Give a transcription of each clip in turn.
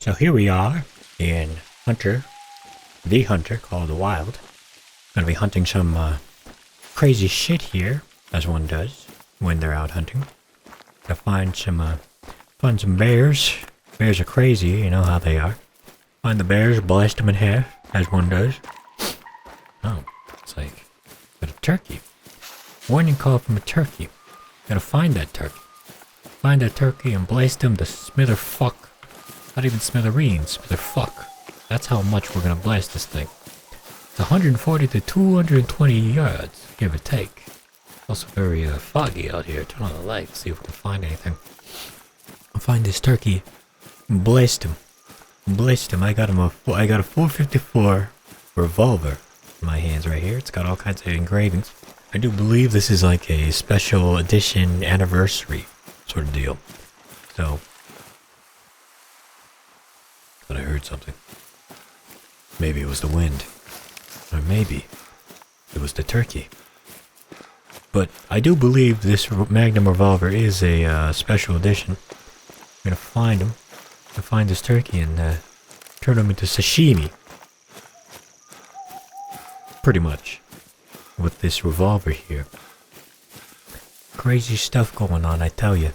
So here we are in the Hunter called the Wild. Gonna be hunting some crazy shit here, as one does when they're out hunting. Gonna find some bears. Bears are crazy, you know how they are. Find the bears, blast them in half, as one does. Oh, it's like got a turkey. Warning call from a turkey. Gotta find that turkey. Find that turkey and blast him to smither fuck. Not even smithereens, smither fuck. That's how much we're gonna blast this thing. It's 140 to 220 yards, give or take. Also very foggy out here. Turn on the light, see if we can find anything. I'll find this turkey and blast him. Blast him. I got a 454 revolver in my hands right here. It's got all kinds of engravings. I do believe this is like a special edition anniversary sort of deal. So, but I heard something. Maybe it was the wind. Or maybe it was the turkey. But I do believe this Magnum Revolver is a special edition. I'm gonna find him. I'm gonna find this turkey and turn him into sashimi. Pretty much. With this revolver here. Crazy stuff going on, I tell you,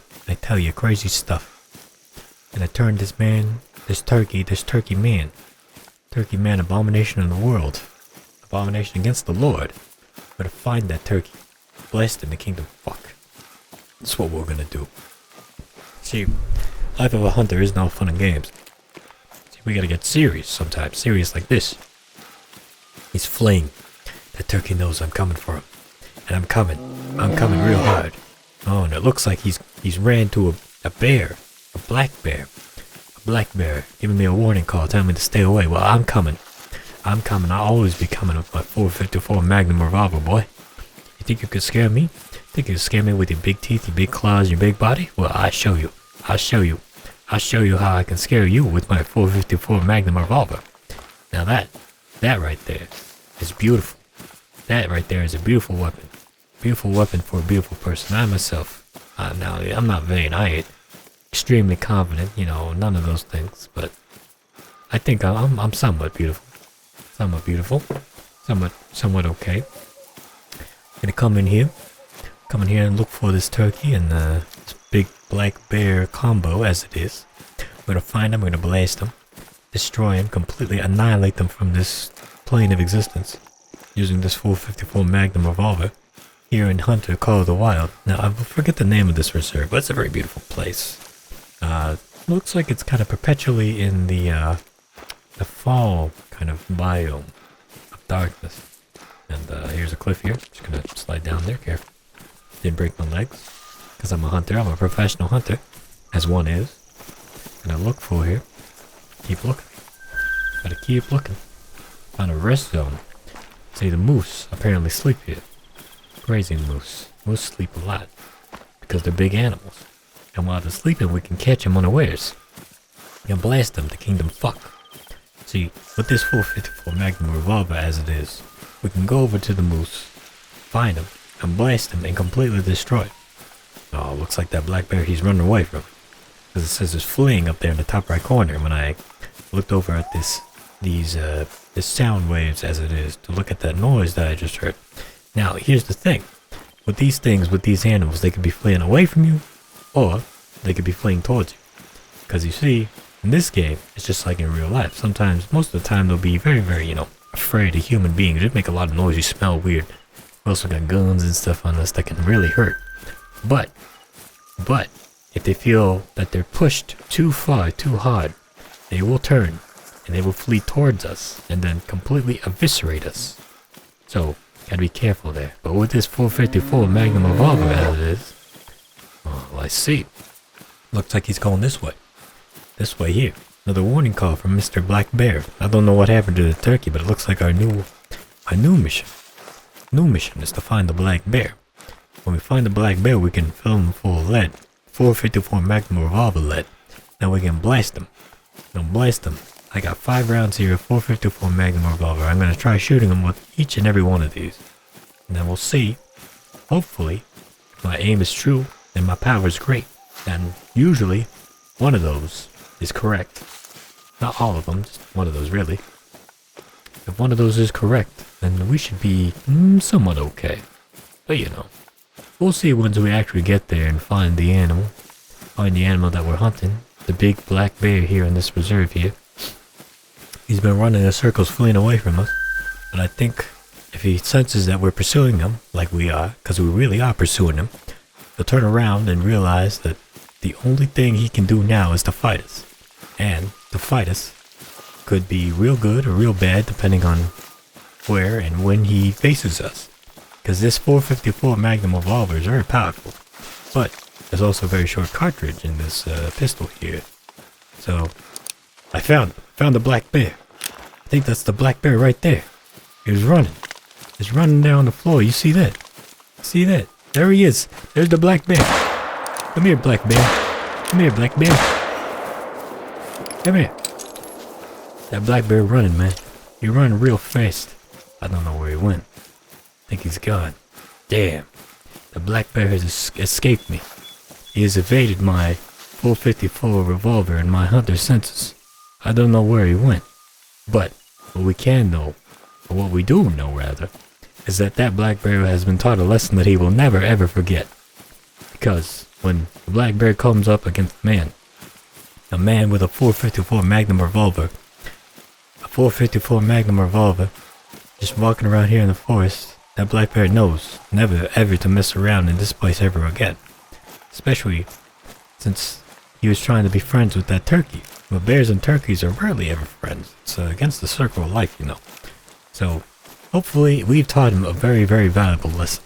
crazy stuff. And I turned this turkey man, abomination in the world, abomination against the Lord. I'm gonna find that turkey, blast in the kingdom fuck. That's what we're gonna do. See, life of a hunter is no fun and games. See, we gotta get serious sometimes, serious like this. He's fleeing. That turkey knows I'm coming for him. And I'm coming real hard. Oh, and it looks like he's ran to a bear. A black bear, giving me a warning call, telling me to stay away. Well, I'm coming. I'll always be coming with my 454 Magnum Revolver, boy. You think you could scare me? Think you could scare me with your big teeth, your big claws, your big body? Well, I'll show you. I'll show you how I can scare you with my 454 Magnum Revolver. Now that right there is beautiful. That right there is a beautiful weapon. Beautiful weapon for a beautiful person. I myself, now I'm not vain. I ain't extremely confident, none of those things. But I think I'm somewhat beautiful. Somewhat okay. Gonna come in here and look for this turkey and this big black bear combo as it is. We're gonna find him. We're gonna blast him, destroy him, completely annihilate them from this plane of existence. Using this 454 Magnum Revolver here in Hunter called the Wild. Now, I forget the name of this reserve, but it's a very beautiful place. Looks like it's kind of perpetually in the fall kind of biome of darkness. And here's a cliff here. Just gonna slide down there, careful. Didn't break my legs, because I'm a hunter. I'm a professional hunter, as one is. Gonna look for here. Keep looking. Gotta keep looking. Found a rest zone. See, the moose apparently sleep here. Crazy moose. Moose sleep a lot because they're big animals. And while they're sleeping, we can catch them unawares. And blast them to kingdom fuck. See, with this 454 Magnum Revolver as it is, we can go over to the moose, find him, and blast him and completely destroy it. Oh, looks like that black bear he's running away from. Because it says it's fleeing up there in the top right corner. When I looked over at these sound waves as it is to look at that noise that I just heard. Now, here's the thing. With these things, with these animals, they could be fleeing away from you, or they could be fleeing towards you. Because you see, in this game, it's just like in real life. Sometimes, most of the time, they'll be very, very, afraid of human beings. They make a lot of noise. You smell weird. We also got guns and stuff on us that can really hurt. But, if they feel that they're pushed too far, too hard, they will turn. And they will flee towards us and then completely eviscerate us. So, gotta be careful there. But with this 454 Magnum Revolver as it is, well, I see. Looks like he's going this way. This way here. Another warning call from Mr. Black Bear. I don't know what happened to the turkey, but it looks like our new mission. New mission is to find the black bear. When we find the black bear, we can fill him full of lead. 454 Magnum Revolver lead. Then we can blast him. I got 5 rounds here, 454 Magnum Revolver. I'm going to try shooting them with each and every one of these. And then we'll see. Hopefully, if my aim is true, then my power is great. And usually, one of those is correct. Not all of them, just one of those really. If one of those is correct, then we should be somewhat okay. But you know, we'll see once we actually get there and find the animal. Find the animal that we're hunting. The big black bear here in this reserve here. He's been running in circles fleeing away from us. But I think if he senses that we're pursuing him, like we are, because we really are pursuing him, he'll turn around and realize that the only thing he can do now is to fight us. And to fight us could be real good or real bad depending on where and when he faces us. Because this 454 Magnum Revolver is very powerful. But there's also a very short cartridge in this pistol here. So, I found the black bear. I think that's the black bear right there. He was running. He's running down the floor. You see that? See that? There he is. There's the black bear. Come here, black bear. Come here, black bear. Come here. That black bear running, man. He running real fast. I don't know where he went. I think he's gone. Damn. The black bear has escaped me. He has evaded my 454 revolver and my hunter senses. I don't know where he went. But what we can know, or what we do know rather, is that that black bear has been taught a lesson that he will never ever forget. Because when the black bear comes up against a man with a 454 Magnum Revolver, just walking around here in the forest, that black bear knows never ever to mess around in this place ever again. Especially since he was trying to be friends with that turkey. Well, bears and turkeys are rarely ever friends. It's against the circle of life, you know. So, hopefully we've taught him a very, very valuable lesson.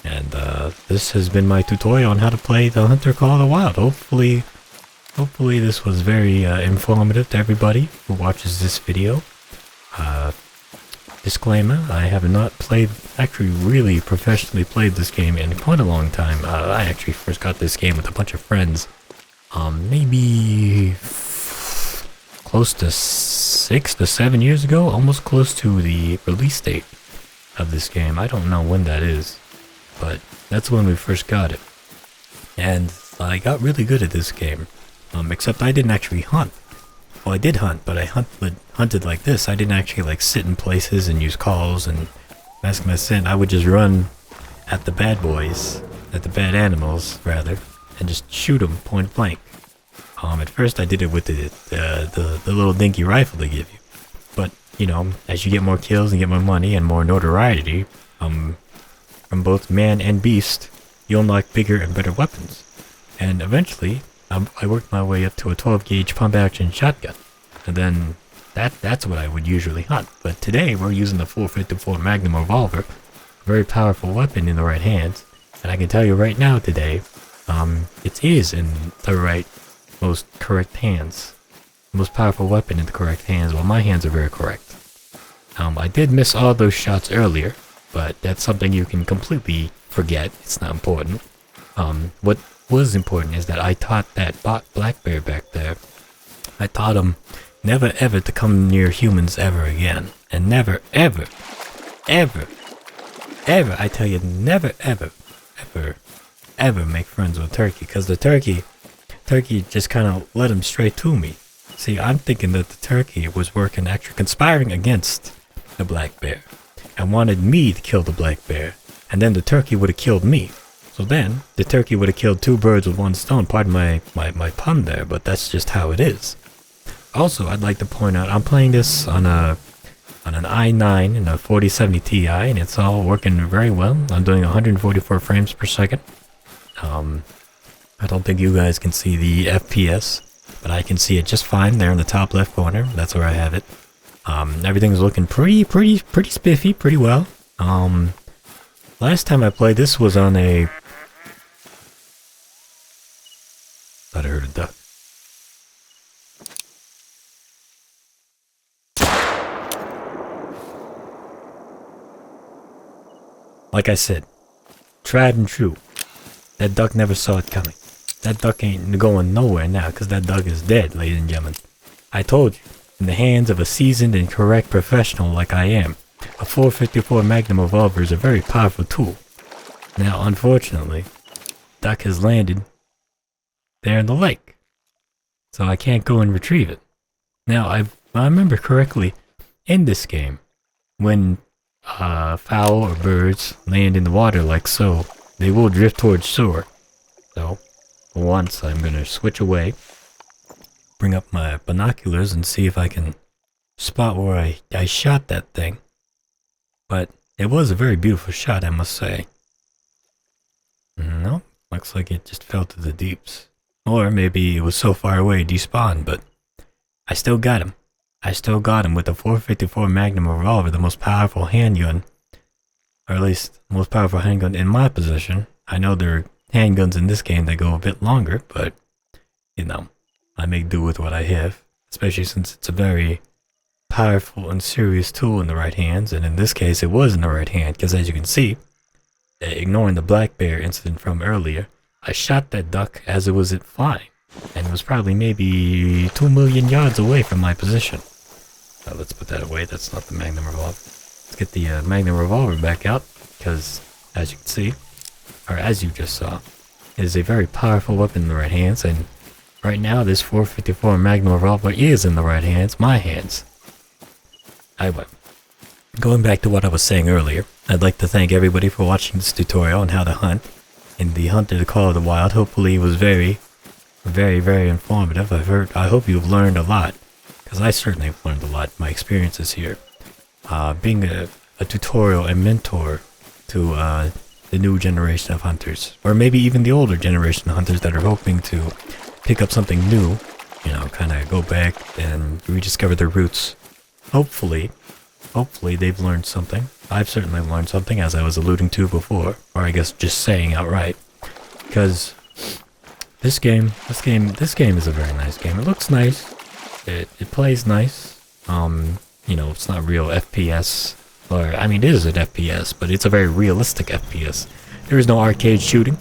And this has been my tutorial on how to play the Hunter Call of the Wild. Hopefully this was very informative to everybody who watches this video. Disclaimer, I have not actually really professionally played this game in quite a long time. I actually first got this game with a bunch of friends, maybe close to 6 to 7 years ago, almost close to the release date of this game. I don't know when that is, but that's when we first got it. And I got really good at this game, except I didn't actually hunt. Well, I did hunt, but I hunted like this. I didn't actually like sit in places and use calls and mask my scent. I would just run at the bad boys, at the bad animals rather, and just shoot them point blank. At first I did it with the little dinky rifle they give you, but you know, as you get more kills and get more money and more notoriety, from both man and beast, you unlock bigger and better weapons, and eventually. I worked my way up to a 12 gauge pump action shotgun, and then that's what I would usually hunt. But today we're using the 454 Magnum Revolver, a very powerful weapon in the right hands, and I can tell you right now today, it is in the most correct hands, most powerful weapon in the correct hands. Well, my hands are very correct. I did miss all those shots earlier, but that's something you can completely forget. It's not important. What was important is that I taught that black bear back there, I taught him never ever to come near humans ever again, and never ever I tell you, never ever make friends with turkey, because the turkey just kind of led him straight to me. See, I'm thinking that the turkey was actually conspiring against the black bear and wanted me to kill the black bear, and then the turkey would have killed me. So then, the turkey would have killed two birds with one stone. Pardon my pun there, but that's just how it is. Also, I'd like to point out, I'm playing this on an i9 and a 4070 Ti, and it's all working very well. I'm doing 144 frames per second. I don't think you guys can see the FPS, but I can see it just fine there in the top left corner. That's where I have it. Everything's looking pretty spiffy, pretty well. Last time I played this was on a... Thought I heard a duck. Like I said, tried and true. That duck never saw it coming. That duck ain't going nowhere now, because that duck is dead, ladies and gentlemen. I told you, in the hands of a seasoned and correct professional like I am, a 454 Magnum Revolver is a very powerful tool. Now, unfortunately, duck has landed there in the lake, so I can't go and retrieve it. Now, I remember correctly, in this game, when fowl or birds land in the water like so, they will drift towards shore. So, for once, I'm gonna switch away, bring up my binoculars, and see if I can spot where I shot that thing. But it was a very beautiful shot, I must say. No, looks like it just fell to the deeps. Or maybe it was so far away it despawned, but I still got him. I still got him with the 454 Magnum Revolver, the most powerful handgun. Or at least, the most powerful handgun in my possession. I know there are handguns in this game that go a bit longer, but, you know, I make do with what I have. Especially since it's a very powerful and serious tool in the right hands, and in this case it was in the right hand, because as you can see, ignoring the black bear incident from earlier, I shot that duck as it was flying, and it was probably maybe 2 million yards away from my position. Let's put that away, that's not the Magnum Revolver. Let's get the Magnum Revolver back out, because as you can see, or as you just saw, it is a very powerful weapon in the right hands, and right now this 454 Magnum Revolver is in the right hands, my hands. Anyway, going back to what I was saying earlier, I'd like to thank everybody for watching this tutorial on how to hunt in the Hunter the Call of the Wild. Hopefully it was very, very informative. I hope you've learned a lot, because I certainly have learned a lot in my experiences here. Being a tutorial and mentor to the new generation of hunters, or maybe even the older generation of hunters that are hoping to pick up something new, you know, kind of go back and rediscover their roots. Hopefully they've learned something. I've certainly learned something, as I was alluding to before, or I guess just saying outright. Because this game is a very nice game. It looks nice. It plays nice. You know, it's not real FPS, or I mean, it is an FPS, but it's a very realistic FPS. There is no arcade shooting.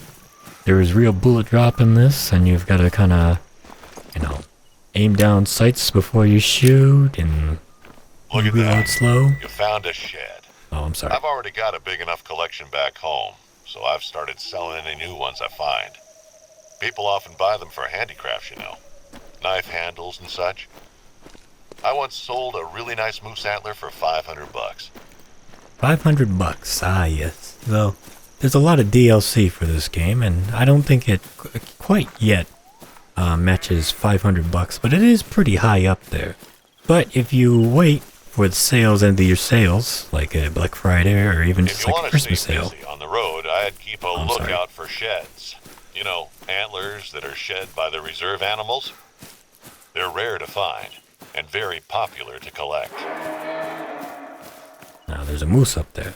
There is real bullet drop in this, and you've got to kind of, you know, aim down sights before you shoot, and look at reload that. slow. You found a shed. Oh, I'm sorry. I've already got a big enough collection back home, so I've started selling any new ones I find. People often buy them for handicrafts, you know. Knife handles and such. I once sold a really nice moose antler for $500. 500 bucks, ah yes. Well, there's a lot of DLC for this game, and I don't think it quite yet matches 500 bucks, but it is pretty high up there. But if you wait for the sales end of your sales, like a Black Friday or even just like a Christmas sale. If you want to stay busy on the road, I'd keep a lookout for sheds. You know, antlers that are shed by the reserve animals. They're rare to find, and very popular to collect. Now, there's a moose up there.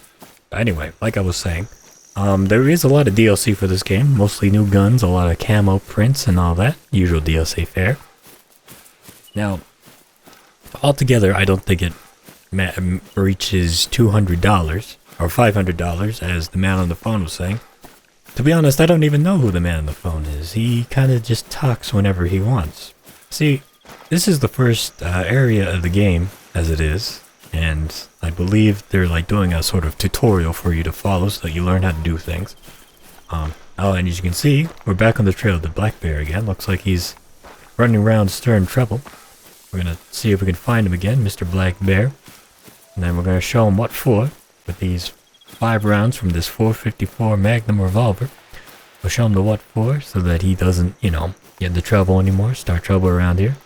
But anyway, like I was saying, there is a lot of DLC for this game. Mostly new guns, a lot of camo prints and all that. Usual DLC fare. Now, altogether, I don't think it reaches $200 or $500, as the man on the phone was saying. To be honest, I don't even know who the man on the phone is. He kind of just talks whenever he wants. See, this is the first area of the game, as it is, and I believe they're like doing a sort of tutorial for you to follow so that you learn how to do things. Oh, and as you can see, we're back on the trail of the black bear again. Looks like he's running around stirring trouble. We're gonna see if we can find him again, Mr. Black Bear. And then we're gonna show him what for with these 5 rounds from this 454 Magnum Revolver. We'll show him the what for so that he doesn't, you know, get into trouble anymore, start trouble around here.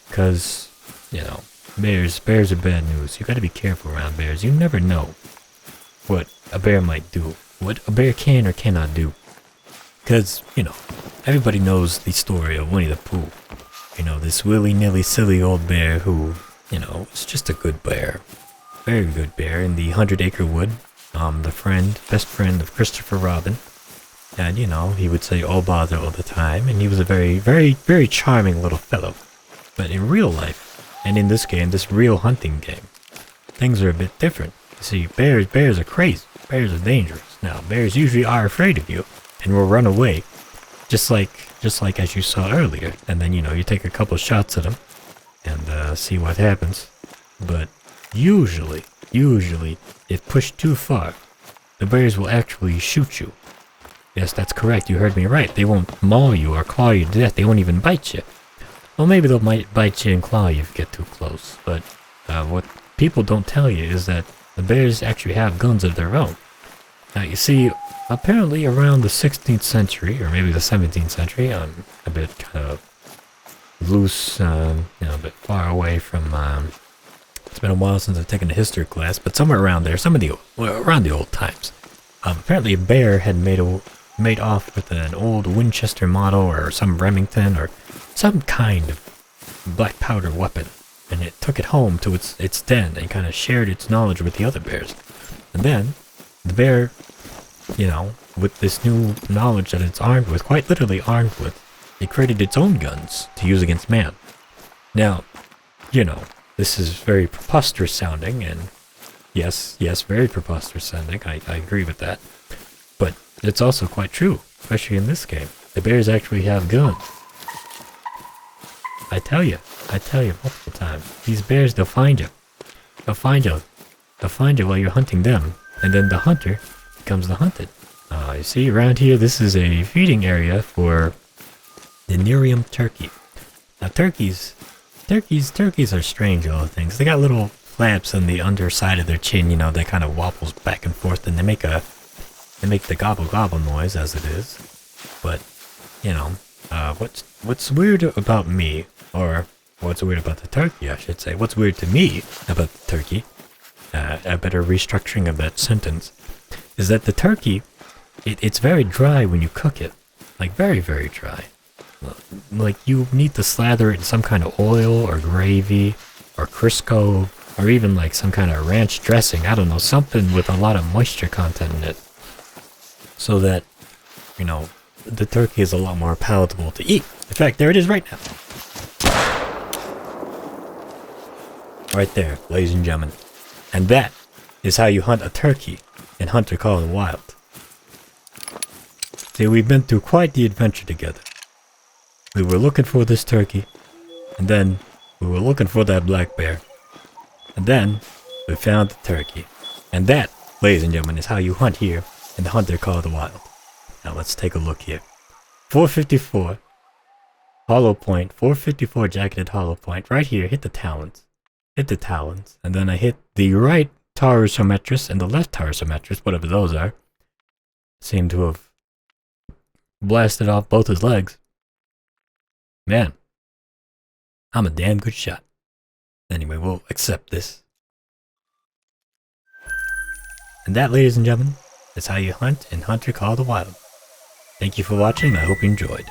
Because, you know, bears are bad news. You gotta be careful around bears. You never know what a bear might do, what a bear can or cannot do. Because, you know, everybody knows the story of Winnie the Pooh. You know, this willy-nilly silly old bear who, you know, is just a good bear. Very good bear in the 100-acre wood. The best friend of Christopher Robin. And, you know, he would say, oh bother all the time. And he was a very charming little fellow. But in real life, and in this game, this real hunting game, things are a bit different. You see, bears are crazy. Bears are dangerous. Now, bears usually are afraid of you and will run away. Just like as you saw earlier. And then, you know, you take a couple shots at them and see what happens. But usually, if pushed too far, the bears will actually shoot you. Yes, that's correct. You heard me right. They won't maul you or claw you to death. They won't even bite you. Well, maybe they'll might bite you and claw you if you get too close, but what people don't tell you is that the bears actually have guns of their own. Now, you see, apparently around the 16th century, or maybe the 17th century, I'm a bit kind of loose, a bit far away from, it's been a while since I've taken a history class, but somewhere around there, around the old times, apparently a bear had made off with an old Winchester model, or some Remington, or some kind of black powder weapon, and it took it home to its den and kind of shared its knowledge with the other bears. And then, the bear, with this new knowledge that it's armed with, quite literally armed with, it created its own guns to use against man. Now, this is very preposterous sounding, and yes, very preposterous sounding, I agree with that. But it's also quite true, especially in this game. The bears actually have guns. I tell you multiple times. These bears, they'll find you. They'll find you while you're hunting them, and then the hunter becomes the hunted. You see, around here, this is a feeding area for the Nerium turkey. Now, turkeys are strange little things. They got little flaps on the underside of their chin, that kind of wobbles back and forth, and they make the gobble gobble noise as it is. But, what's weird about me, or what's weird about the turkey, I should say, what's weird to me about the turkey, a better restructuring of that sentence, is that the turkey, it's very dry when you cook it. Like, very, very dry. Like, you need to slather it in some kind of oil, or gravy, or Crisco, or even like some kind of ranch dressing, I don't know, something with a lot of moisture content in it. So that, the turkey is a lot more palatable to eat. In fact, there it is right now. Right there, ladies and gentlemen. And that is how you hunt a turkey in Hunter Call of the Wild. See, we've been through quite the adventure together. We were looking for this turkey, and then we were looking for that black bear, and then we found the turkey. And that, ladies and gentlemen, is how you hunt here in the Hunter Call of the Wild. Now let's take a look here. 454, hollow point, 454 jacketed hollow point, right here, hit the talons. And then I hit the right tarsometris and the left tarsometris, whatever those are. Seem to have blasted off both his legs. Man, I'm a damn good shot. Anyway, we'll accept this. And that, ladies and gentlemen, is how you hunt in Hunter Call of the Wild. Thank you for watching, I hope you enjoyed.